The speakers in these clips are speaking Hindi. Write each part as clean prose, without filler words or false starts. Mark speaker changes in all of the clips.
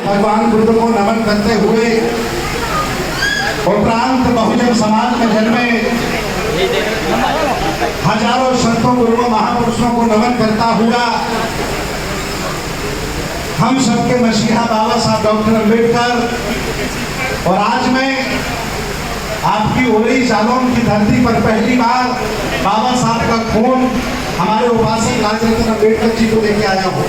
Speaker 1: भगवान बुद्ध को नमन करते हुए उपरांत बहुजन समाज में जन्मे हजारों संतों गुरुओं महापुरुषों को नमन करता हुआ हम सबके मसीहा बाबा साहब डॉक्टर अम्बेडकर और आज मैं आपकी उड़ई जालौन की धरती पर पहली बार बाबा साहब का खून हमारे उपासक राजरत्न अम्बेडकर जी को लेके आया हूँ।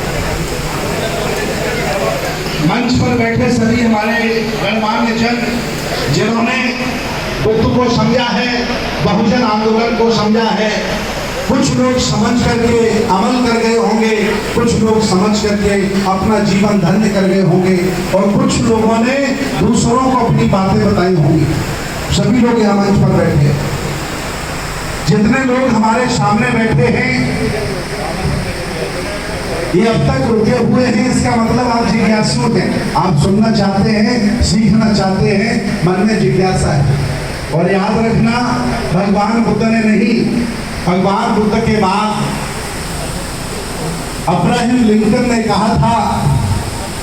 Speaker 1: मंच पर बैठे सभी हमारे गणमान्य जन जिन्होंने बुद्ध को समझा है, बहुजन आंदोलन को समझा है, कुछ लोग समझ करके अमल कर गए होंगे, कुछ लोग समझ करके अपना जीवन धन्य कर गए होंगे और कुछ लोगों ने दूसरों को अपनी बातें बताई होंगी। सभी लोग यहाँ मंच पर बैठे, जितने लोग हमारे सामने बैठे हैं ये अब तक रुके हुए हैं, इसका मतलब आप जिज्ञासु हैं, आप सुनना चाहते हैं, सीखना चाहते हैं, मन में जिज्ञासा है। और याद रखना, भगवान बुद्ध ने नहीं, भगवान बुद्ध के बाद अब्राहम लिंकन ने कहा था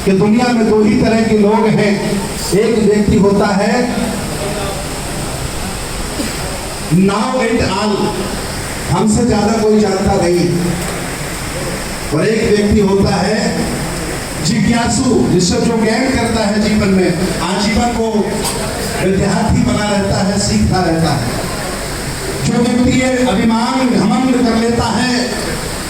Speaker 1: कि दुनिया में दो ही तरह के लोग हैं। एक व्यक्ति होता है नाउ एंड ऑल, हमसे ज्यादा कोई जानता नहीं, और एक व्यक्ति होता है जिज्ञासु, जिससे जो ज्ञान करता है जीवन में, आजीवन को विद्यार्थी बना रहता है, सीखता रहता है। जो व्यक्ति अभिमान घमंड कर लेता है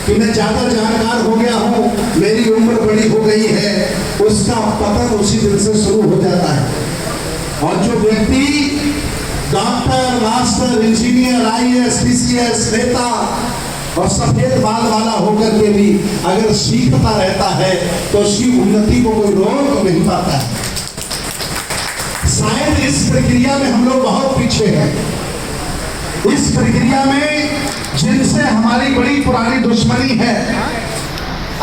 Speaker 1: कि मैं ज्यादा जानकार हो गया हूँ, मेरी उम्र बड़ी हो गई है, उसका पतन उसी दिन से शुरू हो जाता है। और जो व्यक्ति doctor, master, engineer, IAS, PCS, नेता और सफेद बाल वाला होकर के भी अगर सीखता रहता है तो उसकी उन्नति को कोई रोक नहीं पाता है। शायद इस प्रक्रिया में हम लोग बहुत पीछे हैं। इस प्रक्रिया में जिनसे हमारी बड़ी पुरानी दुश्मनी है,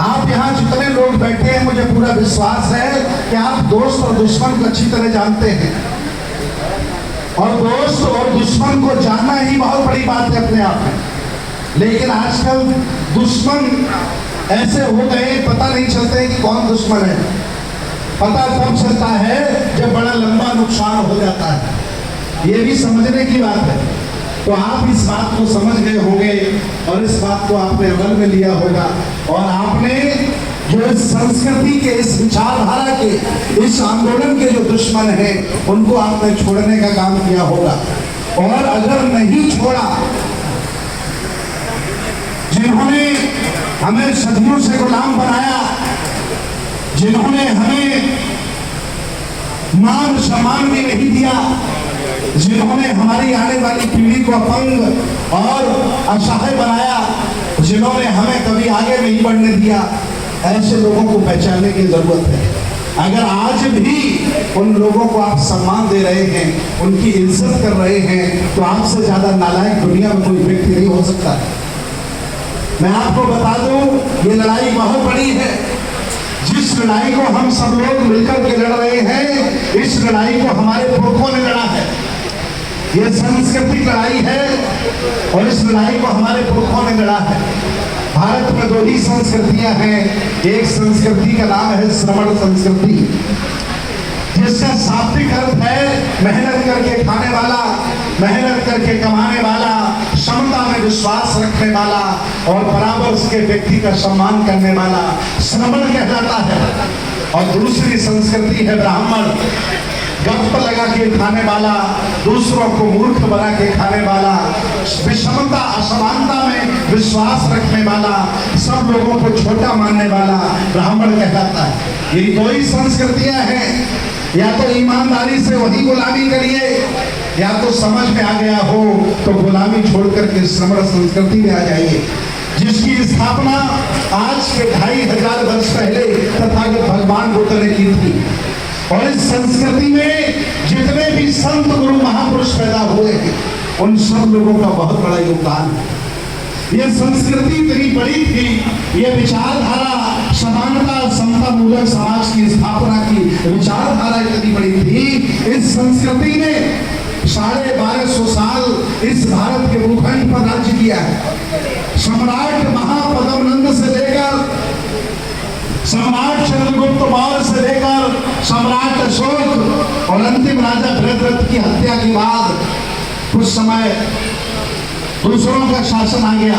Speaker 1: आप यहाँ जितने लोग बैठे हैं मुझे पूरा विश्वास है कि आप दोस्त और दुश्मन को अच्छी तरह जानते हैं, और दोस्त और दुश्मन को जानना ही बहुत बड़ी बात है अपने आप में। लेकिन आजकल दुश्मन ऐसे हो गए, पता नहीं चलते कि कौन दुश्मन है। पता तब चलता है जब बड़ा लंबा नुकसान हो जाता है। ये भी समझने की बात है। तो आप इस बात को समझ गए होंगे और इस बात को आपने अमल में लिया होगा, और आपने जो इस संस्कृति के, इस विचारधारा के, इस आंदोलन के जो दुश्मन हैं उनको आपने छोड़ने का काम किया होगा। और अगर नहीं छोड़ा, जिन्होंने हमें सदियों से गुलाम बनाया, जिन्होंने हमें मान सम्मान भी नहीं दिया, जिन्होंने हमारी आने वाली पीढ़ी को अपंग और असहाय बनाया, जिन्होंने हमें कभी आगे नहीं बढ़ने दिया, ऐसे लोगों को पहचानने की जरूरत है। अगर आज भी उन लोगों को आप सम्मान दे रहे हैं, उनकी इज्जत कर रहे हैं, तो आपसे ज्यादा नालायक दुनिया में कोई व्यक्ति नहीं हो सकता। मैं आपको बता दूं, ये लड़ाई बहुत बड़ी है। जिस लड़ाई को हम सब लोग मिलकर के लड़ रहे हैं, इस लड़ाई को हमारे पुरखों ने लड़ा है। ये सांस्कृतिक लड़ाई है और इस लड़ाई को हमारे पुरखों ने लड़ा है। भारत में दो ही संस्कृतियां हैं। एक संस्कृति का नाम है श्रमण संस्कृति, जिसका शाब्दिक अर्थ है मेहनत करके खाने वाला, मेहनत करके कमाने वाला, क्षमता में विश्वास रखने वाला और बराबर उसके व्यक्ति का सम्मान करने वाला श्रमण कहलाता है। और दूसरी संस्कृति है ब्राह्मण, गप लगा के खाने वाला, दूसरों को मूर्ख बना के खाने वाला, विषमता असमानता में विश्वास रखने वाला, सब लोगों को छोटा मानने वाला ब्राह्मण कहलाता है। ये दो ही संस्कृतियां हैं। या तो ईमानदारी से वही गुलामी करिए, या तो समझ में आ गया हो तो गुलामी छोड़ करके श्रमण संस्कृति में आ जाइए, जिसकी स्थापना आज के 2500 वर्ष पहले तथागत भगवान बुद्ध ने की थी। और इस संस्कृति में जितने भी संत गुरु महापुरुष पैदा हुए हैं, उन सब लोगों का बहुत बड़ा योगदान है। ये संस्कृति इतनी बड़ी थी, ये विचारधारा समानता समता मूलक समाज की स्थापना की विचारधारा इतनी बड़ी थी। इस संस्कृति ने 1250 साल इस भारत के भूखंड पर राज्य किया है। सम्राट महापद्मनंद से लेकर सम्राट चंद्रगुप्त मौर्य से लेकर सम्राट अशोक और अंतिम राजा भरतरथ की हत्या के बाद कुछ समय दूसरों का शासन आ गया।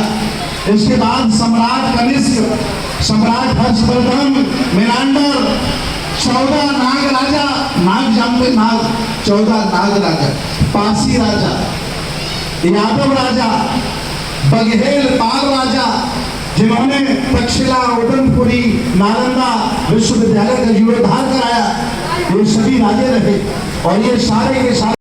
Speaker 1: इसके बाद सम्राट कनिष्क, सम्राट हर्षवर्धन, मेनांडर, 14 नाग राजा, नाग जानते नाग, 14 नाग राजा, पासी राजा, यादव राजा, बघेल पाल राजा, जिन्होंने तक्षशिला, उदयपुरी, नालंदा विश्वविद्यालय का जीर्णोद्धार कराया, ये सभी राजे रहे। और ये सारे के सारे